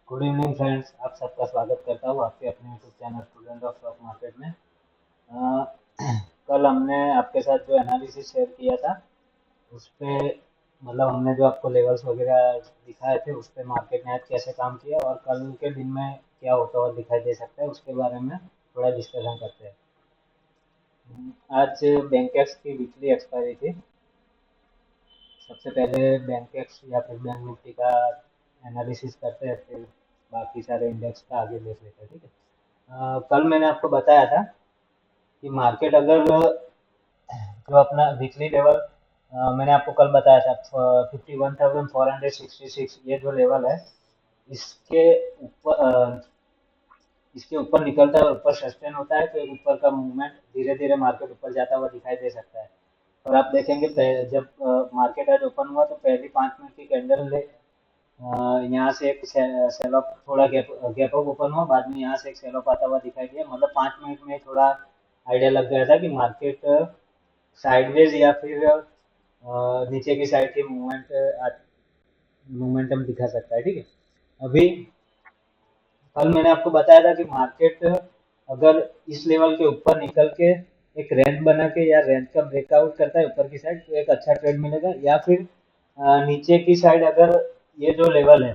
Good evening friends. आप सबका स्वागत करता हूँ आपके अपने YouTube channel student of stock market में। अ, कल हमने आपके साथ जो एनालिसिस शेयर किया था उस पे मतलब हमने जो आपको लेवल्स वगैरह दिखाए थे उस पे मार्केट ने आज कैसे काम किया और कल के दिन में क्या होता हुआ दिखाई दे सकता है उसके बारे में थोड़ा डिस्कशन करते हैं। आज बैंकेक्स की वीकली एक्सपायरी थी। सबसे पहले बैंकेक्स या फिर बैंक निफ्टी का एनालिसिस करते हैं, फिर बाकी सारे इंडेक्स का आगे देख लेते हैं, ठीक है। कल मैंने आपको बताया था कि मार्केट अगर जो अपना वीकली लेवल मैंने आपको कल बताया था 51,466 ये जो लेवल है इसके ऊपर इसके ऊपर निकलता है और ऊपर सस्टेन होता है, फिर ऊपर का मूवमेंट धीरे धीरे मार्केट ऊपर जाता हुआ दिखाई दे सकता है। और आप देखेंगे जब मार्केट आज ओपन हुआ तो पहली 5 मिनट की कैंडल यहाँ से एक सेल ऑफ थोड़ा गैप गैप अप ओपन हुआ, बाद में यहाँ से एक सेल ऑफ आता हुआ दिखाई दिया। मतलब 5 मिनट में थोड़ा आइडिया लग गया था कि मार्केट साइडवेज या फिर नीचे की साइड की मूवमेंटम दिखा सकता है, ठीक है। अभी कल मैंने आपको बताया था कि मार्केट अगर इस लेवल के ऊपर निकल के एक रेंज बना के या रेंज का ब्रेकआउट करता है ऊपर की साइड तो एक अच्छा ट्रेड मिलेगा, या फिर नीचे की साइड अगर ये जो लेवल है,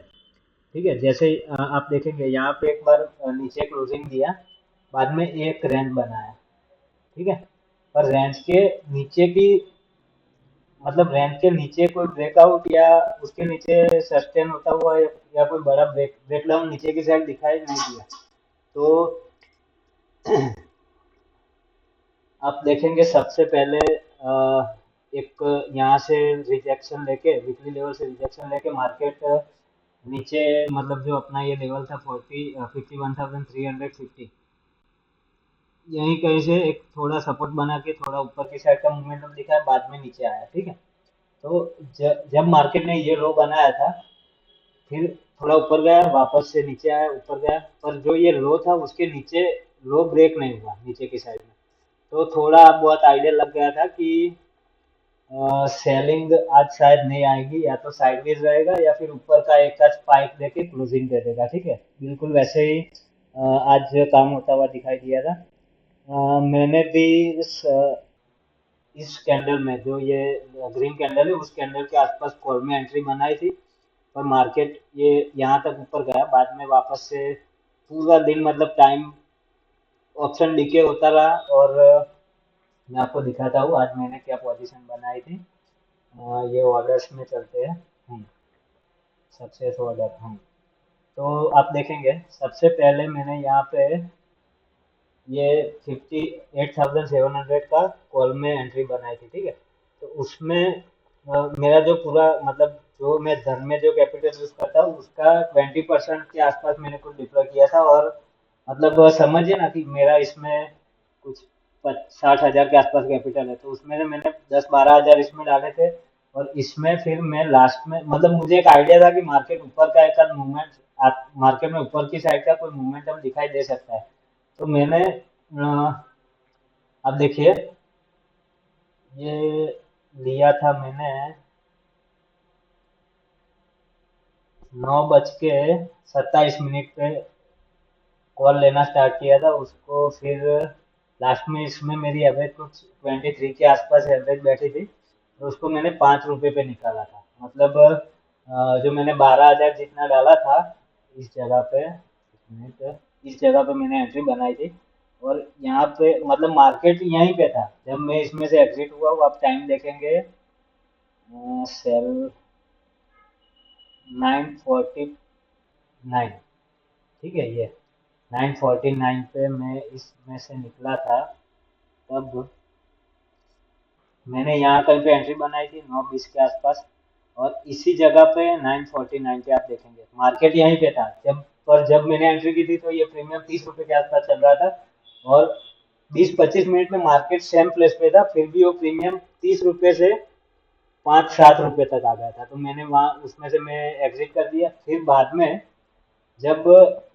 ठीक है, जैसे ही, आप देखेंगे यहाँ पे एक बार नीचे क्लोजिंग दिया, बाद में एक रेंज बना है, ठीक है। पर रेंज के नीचे की मतलब रेंज के नीचे कोई ब्रेकआउट या उसके नीचे सस्टेन होता हुआ या कोई बड़ा ब्रेकडाउन नीचे की साइड दिखाई नहीं दिया। तो आप देखेंगे सबसे पहले एक यहाँ से रिजेक्शन लेके वीकली लेवल से रिजेक्शन लेके मार्केट नीचे मतलब जो अपना ये लेवल था 51,350 यहीं कहीं से एक थोड़ा सपोर्ट बना के थोड़ा ऊपर की साइड का मोमेंटम दिखा है, बाद में नीचे आया, ठीक है। तो जब मार्केट ने ये लो बनाया था, फिर थोड़ा ऊपर गया, वापस से नीचे आया, ऊपर गया, पर जो ये लो था उसके नीचे लो ब्रेक नहीं हुआ नीचे की साइड में। तो थोड़ा बहुत आइडिया लग गया था कि सेलिंग आज शायद नहीं आएगी, या तो साइडवेज रहेगा या फिर ऊपर का एक आध स्पाइक देके क्लोजिंग दे देगा, ठीक है। बिल्कुल वैसे ही आज काम होता हुआ दिखाई दिया था। मैंने भी इस कैंडल में जो ये ग्रीन कैंडल है उस कैंडल के आसपास कॉल में एंट्री बनाई थी, और मार्केट ये यहाँ तक ऊपर गया, बाद में वापस से पूरा दिन मतलब टाइम ऑप्शन डीके होता रहा। और मैं आपको दिखाता हूँ आज मैंने क्या पोजीशन बनाई थी। ये ऑर्डर्स में चलते हैं। Success order. तो आप देखेंगे सबसे पहले मैंने यहाँ पे ये 58,700 का कॉल में एंट्री बनाई थी, ठीक है। तो उसमें मेरा जो पूरा मतलब जो मैं धन में जो कैपिटल यूज करता हूँ उसका 20% के आसपास मैंने कुछ डिप्लॉय किया था। और मतलब समझिए ना कि मेरा इसमें कुछ 60,000 के आसपास कैपिटल है, तो उसमें से मैंने 10-12 हज़ार इसमें डाले थे। और इसमें फिर मैं लास्ट में मतलब मुझे एक आइडिया था कि मार्केट ऊपर का एक मूवमेंट मार्केट में ऊपर की साइड का कोई मूवमेंटम दिखाई दे सकता है। तो मैंने अब देखिए ये लिया था मैंने 9:27 पे कॉल लेना स्टार्ट किया था उसको। फिर लास्ट में इसमें मेरी एवरेज कुछ 23 के आसपास एवरेज बैठी थी, तो उसको मैंने 5 रुपये पे निकाला था। मतलब जो मैंने 12 हज़ार जितना डाला था इस जगह पे इस जगह पे मैंने एंट्री बनाई थी। और यहाँ पे मतलब मार्केट यहीं पे था जब मैं इसमें से एग्जिट हुआ हूँ। आप टाइम देखेंगे सेल 9:49, ठीक है। ये 9:49 पे मैं इसमें से निकला था, तब मैंने यहाँ कहीं पे एंट्री बनाई थी 9:20 के आसपास। और इसी जगह पे 9:49 पे आप देखेंगे मार्केट यहीं पे था जब मैंने एंट्री की थी, तो ये प्रीमियम 30 रुपए के आसपास चल रहा था। और 20-25 मिनट में मार्केट सेम प्लेस पे था, फिर भी वो प्रीमियम 30 रुपए से 5-7 रुपए तक आ गया था। तो मैंने वहाँ उसमें से मैं एग्जिट कर दिया। फिर बाद में जब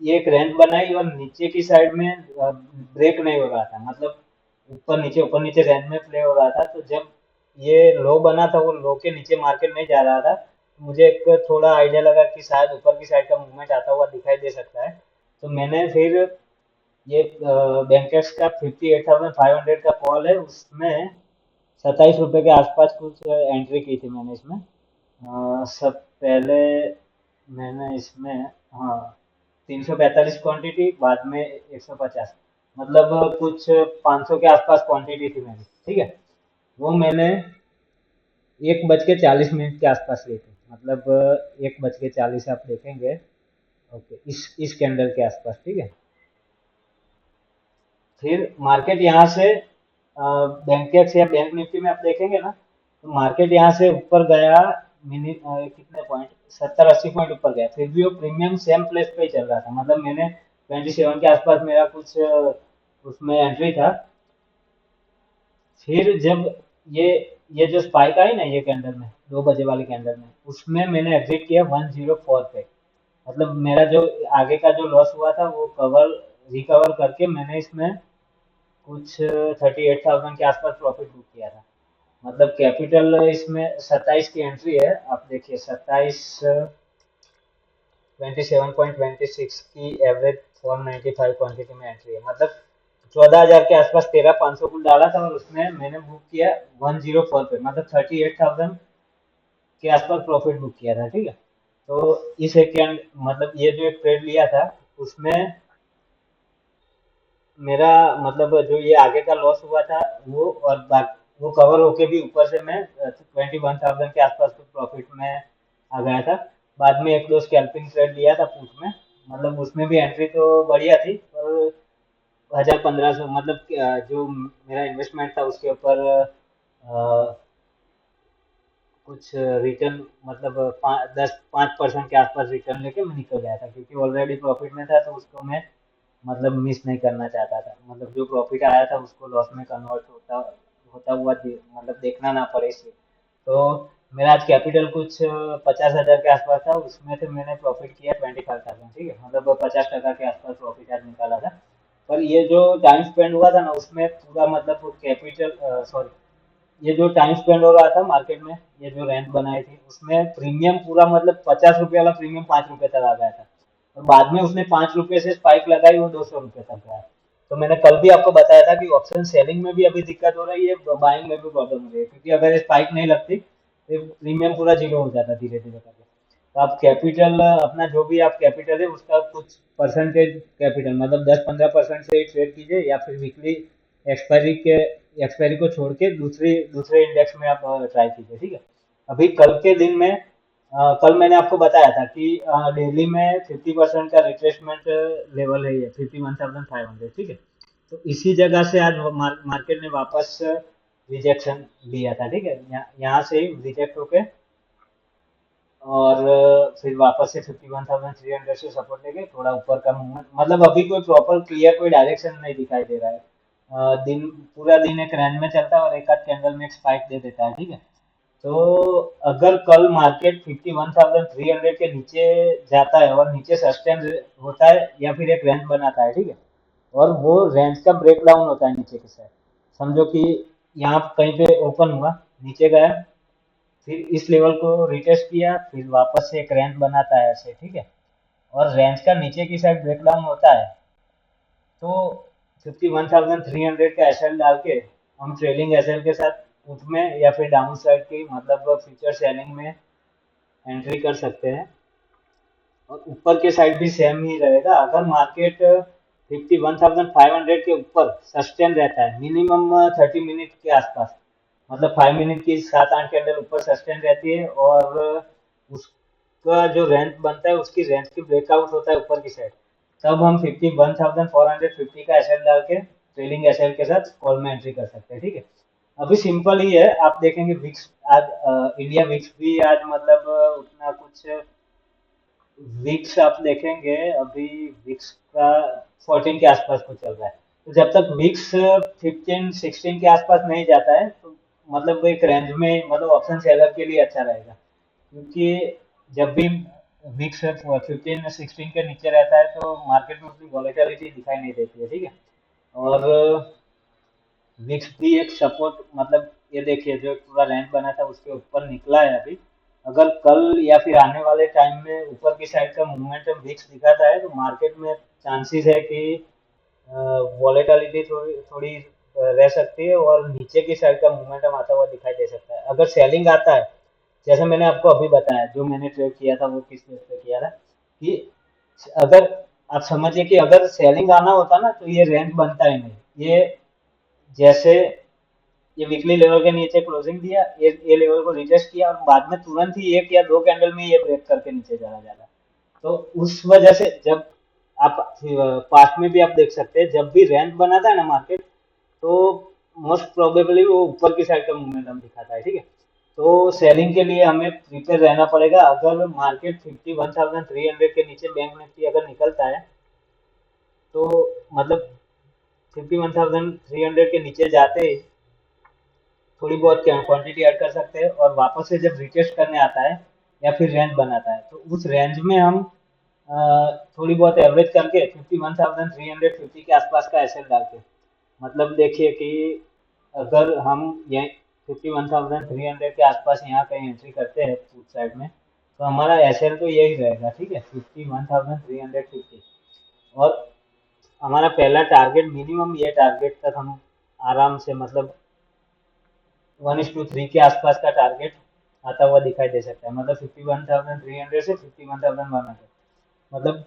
ये एक रेंज बनाई और नीचे की साइड में ब्रेक नहीं हो रहा था, मतलब ऊपर नीचे रेंज में प्ले हो रहा था, तो जब ये लो बना था वो लो के नीचे मार्केट नहीं जा रहा था, मुझे एक थोड़ा आइडिया लगा कि शायद ऊपर की साइड का मूवमेंट आता हुआ दिखाई दे सकता है, तो मैंने फिर ये बैंकेक्स का 58,500 का कॉल है, उसमें 27 रुपये के आसपास कुछ एंट्री की थी मैंने इसमें। सब पहले मैंने इसमें, हाँ, 345 क्वांटिटी, बाद में 150, मतलब कुछ 500 के आसपास क्वांटिटी थी मेरी, ठीक है। वो मैंने 1 बज के 40 मिनट के आसपास ली थी, मतलब 1 बज के 40 आप देखेंगे। ओके, इस कैंडल के आसपास, ठीक है। फिर मार्केट यहाँ से बैंकेक्स या बैंक निफ्टी में आप देखेंगे ना, तो मार्केट यहाँ से ऊपर गया, कितने पॉइंट, 70-80 पॉइंट ऊपर गया, फिर भी वो प्रीमियम सेम प्लेस पे ही चल रहा था, मतलब मैंने 27 के आसपास मेरा कुछ उसमें एंट्री था। फिर जब ये ये जो स्पाइक आई ना ये कैंडल में, 2 बजे वाली कैंडल में, उसमें मैंने एग्जिट किया 104 पे, मतलब मेरा जो आगे का जो लॉस हुआ था वो रिकवर करके मैंने इसमें कुछ 38,000 के आसपास प्रॉफिट बुक किया था। मतलब कैपिटल इसमें 27 की एंट्री है, आप देखिए 27 की एवरेज 495 क्वांटिटी में एंट्री है, मतलब 14,000 के आसपास 13,500 कुल डाला था, और उसमें मैंने बुक किया 104 पे, मतलब 38,000 के आसपास प्रॉफिट बुक किया था, ठीक है। तो इस एक मतलब ये जो एक ट्रेड लिया था, उसमें मेरा मतलब जो ये आगे का लॉस हुआ था वो, और वो कवर होके भी ऊपर से मैं 21,000 के आसपास कुछ प्रॉफिट में आ गया था। बाद में एक दो स्कैल्पिंग ट्रेड लिया था पुट में, मतलब उसमें भी एंट्री तो बढ़िया थी, पर 1,500, मतलब जो मेरा इन्वेस्टमेंट था उसके ऊपर कुछ रिटर्न, मतलब 5% के आसपास रिटर्न लेके मैं निकल गया था, क्योंकि ऑलरेडी प्रॉफिट में था, तो उसको मैं मतलब मिस नहीं करना चाहता था, मतलब जो प्रॉफिट आया था उसको लॉस में कन्वर्ट होता होता हुआ मतलब देखना ना पड़े इसे। तो मेरा आज कैपिटल कुछ 50,000 के आसपास था, उसमें से मैंने प्रॉफिट किया 25,000, ठीक है, मतलब 50% के आसपास प्रॉफिट आज निकाला था। पर ये जो टाइम स्पेंड हुआ था ना उसमें पूरा, मतलब कैपिटल, सॉरी, ये जो टाइम स्पेंड हो रहा था मार्केट में, ये जो रैंक बनाई थी उसमें प्रीमियम पूरा, मतलब 50 रुपये वाला प्रीमियम 5 रुपये तक आ गया था, और बाद में उसने 5 रुपये से स्पाइक लगाई, वो 200 रुपये तक गया। तो मैंने कल भी आपको बताया था कि ऑप्शन सेलिंग में भी अभी दिक्कत हो रही है, बाइंग में भी प्रॉब्लम हो रही है, क्योंकि अगर स्पाइक नहीं लगती तो प्रीमियम पूरा जीरो हो जाता धीरे धीरे करके। तो आप कैपिटल अपना जो भी आप कैपिटल है उसका कुछ परसेंटेज कैपिटल, मतलब 10-15% से ही ट्रेड कीजिए, या फिर वीकली एक्सपायरी के एक्सपायरी को छोड़ के दूसरे इंडेक्स में आप ट्राई कीजिए, ठीक है। अभी कल के दिन में कल मैंने आपको बताया था कि दिल्ली में 50% का रिट्रेसमेंट लेवल है, ये 51,500, ठीक है। तो इसी जगह से आज मार्केट ने वापस रिजेक्शन दिया था, ठीक है, यहाँ से रिजेक्ट होके, और फिर वापस से 51,300 से सपोर्ट लेके थोड़ा ऊपर का मूवमेंट, मतलब अभी कोई प्रॉपर क्लियर कोई डायरेक्शन नहीं दिखाई दे रहा है। दिन पूरा दिन एक रेंज में चलता है, और एक आध कैंडल में एक स्पाइक दे देता है, ठीक है। तो अगर कल मार्केट 51,300 के नीचे जाता है और नीचे सस्टेन होता है, या फिर एक रेंज बनाता है, ठीक है, और वो रेंज का ब्रेक डाउन होता है नीचे की साइड, समझो कि यहाँ कहीं पे ओपन हुआ, नीचे गया, फिर इस लेवल को रिटेस्ट किया, फिर वापस से एक रेंज बनाता है ऐसे, ठीक है, और रेंज का नीचे की साइड ब्रेक डाउन होता है, तो 51,300 का एसएल डाल के हम ट्रेलिंग एसएल के साथ पुट में या फिर डाउन साइड की, मतलब फ्यूचर सेलिंग में एंट्री कर सकते हैं। और ऊपर के साइड भी सेम ही रहेगा, अगर मार्केट 51,500 के ऊपर सस्टेन रहता है मिनिमम 30 मिनट के आसपास, मतलब 5 मिनट की 7-8 कैंडल ऊपर सस्टेन रहती है, और उसका जो रेंज बनता है उसकी रेंज की ब्रेकआउट होता है ऊपर की साइड, तब हम 51,450 का एसएल डाल के ट्रेलिंग एसएल के साथ कॉल में एंट्री कर सकते हैं, ठीक है। अभी सिंपल ही है, आप देखेंगे विक्स आज, इंडिया विक्स भी आज मतलब उतना कुछ, विक्स आप देखेंगे अभी विक्स का 14 के आसपास कुछ चल रहा है। तो जब तक विक्स 15-16 के आसपास नहीं जाता है, तो मतलब वो एक रेंज में, मतलब ऑप्शन सेलर के लिए अच्छा रहेगा, क्योंकि जब भी विक्स 15-16 के नीचे रहता है तो मार्केट में उतनी वॉलेटिलिटी दिखाई नहीं देती है, ठीक है। और विक्स भी एक सपोर्ट, मतलब ये देखिए जो पूरा रेंज बना था उसके ऊपर निकला है अभी, अगर कल या फिर आने वाले टाइम में ऊपर की साइड का मोमेंटम वीक्स दिखाता है तो मार्केट में चांसेस है कि वॉलेटिलिटी थोड़ी थोड़ी रह सकती है और नीचे की साइड का मोमेंटम आता हुआ दिखाई दे सकता है। अगर सेलिंग आता है, जैसे मैंने आपको अभी बताया, जो मैंने ट्रेड किया था वो किस बेस पे किया था कि अगर आप समझिए कि अगर सेलिंग आना होता ना तो ये रेंज बनता ही नहीं। ये जैसे ये वीकली लेवल के नीचे क्लोजिंग दिया, ये लेवल को रिटेस्ट किया और बाद में तुरंत ही एक या दो कैंडल में ये ब्रेक करके नीचे चला जाता। तो उस वजह से जब आप पास्ट में भी आप देख सकते हैं, जब भी रेंज बनाता है ना मार्केट, तो मोस्ट प्रोबेबली वो ऊपर की साइड का मूवमेंट दिखाता है। ठीक है, तो सेलिंग के लिए हमें प्रिपेयर रहना पड़ेगा। अगर मार्केट 51,300 के नीचे बैंक निफ्टी अगर निकलता है तो मतलब 51,300 के नीचे जाते ही थोड़ी बहुत क्वांटिटी ऐड कर सकते हैं और वापस से जब रिटेस्ट करने आता है या फिर रेंज बनाता है तो उस रेंज में हम थोड़ी बहुत एवरेज करके 51,350 के आसपास का एसएल डाल के, मतलब देखिए कि अगर हम ये 51,300 के आसपास यहाँ कहीं एंट्री करते हैं पुट साइड में तो हमारा एसएल तो यही रहेगा। ठीक है, 51,350। और हमारा पहला टारगेट मिनिमम ये टारगेट तक हम आराम से मतलब 1:3 के आसपास का टारगेट आता हुआ दिखाई दे सकता है। मतलब 51,300 से 51,100, मतलब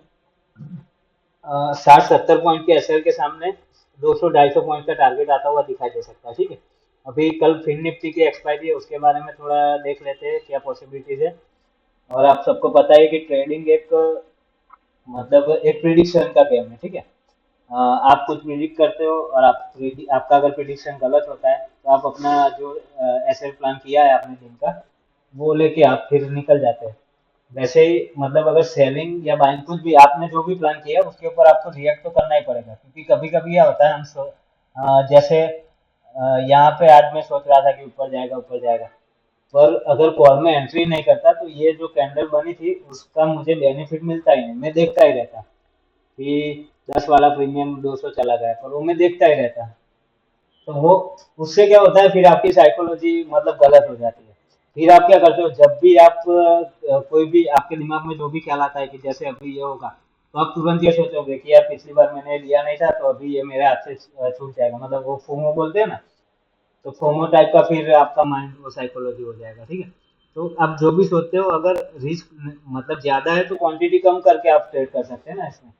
60-70 पॉइंट के एसएल के सामने 200-250 पॉइंट का टारगेट आता हुआ दिखाई दे सकता है। ठीक है, अभी कल फिन निफ्टी की एक्सपायरी है, उसके बारे में थोड़ा देख लेते हैं क्या पॉसिबिलिटीज है। और आप सबको पता है कि ट्रेडिंग एक मतलब एक प्रिडिक्शन का गेम है। ठीक है, आप कुछ प्रिडिक्ट करते हो और आपका अगर प्रिडिक्शन गलत होता है तो आप अपना जो एसेट प्लान किया है आपने दिन का वो लेके आप फिर निकल जाते हैं। वैसे ही मतलब अगर सेलिंग या बाइंग कुछ भी आपने जो भी प्लान किया है उसके ऊपर आपको रिएक्ट तो करना ही पड़ेगा, क्योंकि कभी कभी क्या होता है जैसे यहाँ पे आज मैं सोच रहा था कि ऊपर जाएगा ऊपर जाएगा, पर अगर कॉल में एंट्री नहीं करता तो ये जो कैंडल बनी थी उसका मुझे बेनिफिट मिलता ही नहीं, मैं देखता ही रहता कि 10 वाला प्रीमियम 200 चला गया, पर वो मैं देखता ही रहता। तो वो उससे क्या होता है फिर आपकी साइकोलॉजी मतलब गलत हो जाती है। फिर आप क्या करते हो, जब भी आप कोई भी आपके दिमाग में जो भी ख्याल आता है कि जैसे अभी ये होगा, तो आप तुरंत ये सोचोगे कि यार पिछली बार मैंने लिया नहीं था तो अभी ये मेरे हाथ से छूट जाएगा, मतलब वो फोमो बोलते हैं ना, तो फोमो टाइप का फिर आपका माइंड वो साइकोलॉजी हो जाएगा। ठीक है, तो आप जो भी सोचते हो अगर रिस्क मतलब ज्यादा है तो क्वांटिटी कम करके आप ट्रेड कर सकते हैं ना इसमें।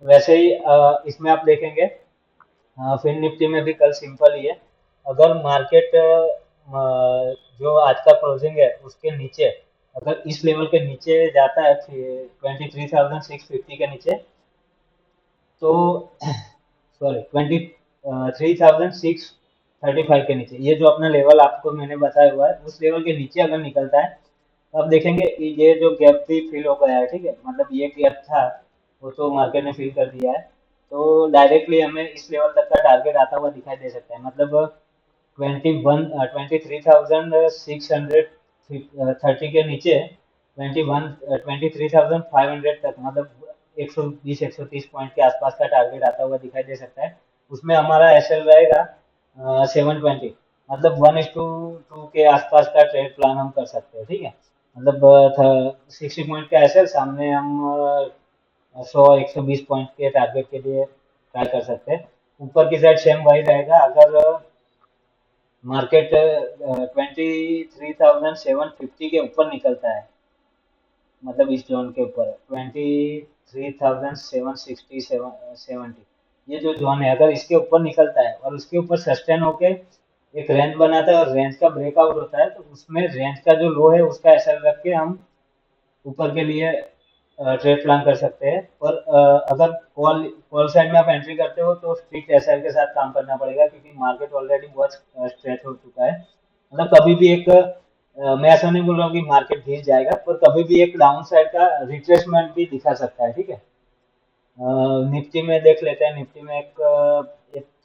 वैसे ही इसमें आप देखेंगे फिन निफ्टी में भी कल सिंपल ही है। अगर मार्केट जो आज का क्लोजिंग है उसके नीचे, अगर इस लेवल के नीचे जाता है 23,650 के नीचे, तो सॉरी 23,635 के नीचे, ये जो अपना लेवल आपको मैंने बताया हुआ है उस लेवल के नीचे अगर निकलता है तो आप देखेंगे कि ये जो गैप भी फिल हो गया है। ठीक है, मतलब ये गैप था वो तो मार्केट ने फिल कर दिया है, तो डायरेक्टली हमें इस लेवल तक का टारगेट आता हुआ दिखाई दे सकता है। मतलब 23,630 के नीचे 23,500 तक, मतलब 120-130 पॉइंट के आसपास का टारगेट आता हुआ दिखाई दे सकता है। उसमें हमारा एसएल रहेगा 720, मतलब 1:2 के आसपास का ट्रेड प्लान हम कर सकते हैं। ठीक है, मतलब 60 पॉइंट का एसएल सामने हम 100-120 पॉइंट के टारगेट के लिए ट्राई कर सकते हैं। ऊपर की साइड सेम वही रहेगा। अगर मार्केट 23,750 के ऊपर निकलता है, मतलब इस जोन के ऊपर 23,760-70, ये जो जोन है अगर इसके ऊपर निकलता है और उसके ऊपर सस्टेन होके एक रेंज बनाता है और रेंज का ब्रेकआउट होता है, तो उसमें रेंज का जो लो है उसका एसएल रख के हम ऊपर के लिए ट्रेड प्लान कर सकते हैं। पर अगर कॉल कॉल साइड में आप एंट्री करते हो तो स्ट्रिक्ट एसएल के साथ काम करना पड़ेगा, क्योंकि मार्केट ऑलरेडी बहुत स्ट्रेच हो चुका है। मतलब कभी भी एक मैं ऐसा नहीं बोल रहा हूँ कि मार्केट गिर जाएगा, पर कभी भी एक डाउन साइड का रिट्रेसमेंट भी दिखा सकता है। ठीक है, निफ्टी में देख लेते हैं। निफ्टी में एक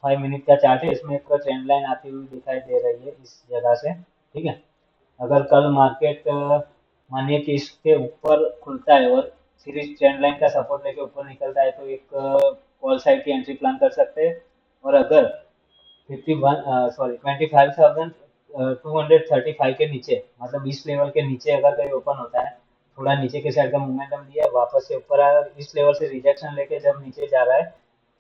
5 मिनट का चार्ट है, इसमें एक ट्रेंड लाइन आती हुई दिखाई दे रही है इस जगह से। ठीक है, अगर कल मार्केट मानिए कि इसके ऊपर खुलता है और फिर इस ट्रेंड लाइन का सपोर्ट लेके ऊपर निकलता है तो एक कॉल साइड की एंट्री प्लान कर सकते हैं। और अगर 51 सॉरी 25,000 235 के नीचे, मतलब इस लेवल के नीचे अगर कहीं ओपन होता है, थोड़ा नीचे के साइड का मोमेंटम दिया, वापस से ऊपर आया, इस लेवल से रिजेक्शन लेके जब नीचे जा रहा है,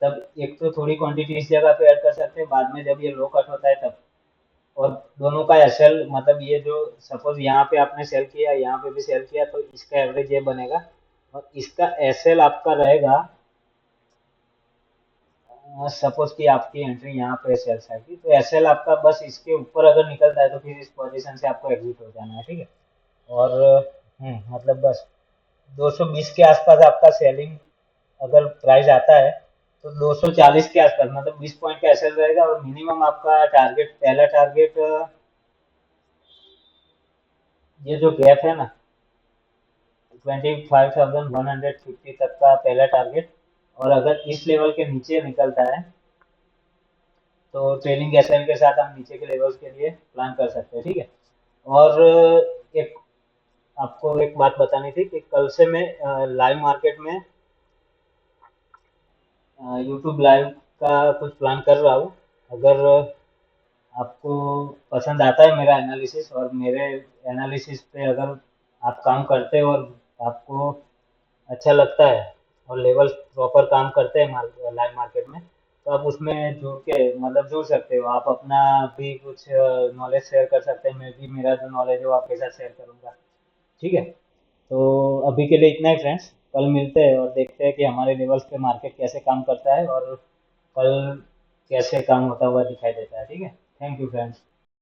तब एक तो थोड़ी क्वांटिटी इस जगह पे ऐड कर सकते हैं, बाद में जब ये लो कट होता है तब। और दोनों का एसएल, मतलब ये जो सपोज यहाँ पे आपने सेल किया, यहाँ पे भी सेल किया, तो इसका एवरेज ये बनेगा, और इसका एसएल आपका रहेगा, सपोज कि आपकी एंट्री यहाँ पे सेल्स आएगी, तो एसएल आपका बस इसके ऊपर अगर निकलता है तो फिर इस पोजीशन से आपको एग्जिट हो जाना है, ठीक है। और मतलब बस 220 के आसपास आपका सेलिंग अगर प्राइस आता है, तो 240 के आसपास, मतलब 20 पॉइंट का एसएल रहेगा, और मिनिमम आपका टारगेट, पहला टारगेट ये जो गैप है ना, 25,150 तक का पहला टारगेट, और अगर इस लेवल के नीचे निकलता है तो ट्रेलिंग एसएल के साथ हम नीचे के लेवल्स के लिए प्लान कर सकते हैं, ठीक है। और एक आपको एक बात बतानी थी कि कल से मैं लाइव मार्केट में यूट्यूब लाइव का कुछ प्लान कर रहा हूँ। अगर आपको पसंद आता है मेरा एनालिसिस, और मेरे एनालिसिस पे अगर आप काम करते हो और आपको अच्छा लगता है, और लेवल प्रॉपर काम करते हैं लाइव मार्केट में, तो आप उसमें जुड़ के, मतलब जुड़ सकते हो, आप अपना भी कुछ नॉलेज शेयर कर सकते हैं, मैं भी मेरा जो नॉलेज है वो आपके साथ शेयर करूंगा, ठीक है। तो अभी के लिए इतना ही फ्रेंड्स, कल मिलते हैं और देखते हैं कि हमारे लेवल्स पे मार्केट कैसे काम करता है, और कल कैसे काम होता हुआ दिखाई देता है, ठीक है। Thank you friends.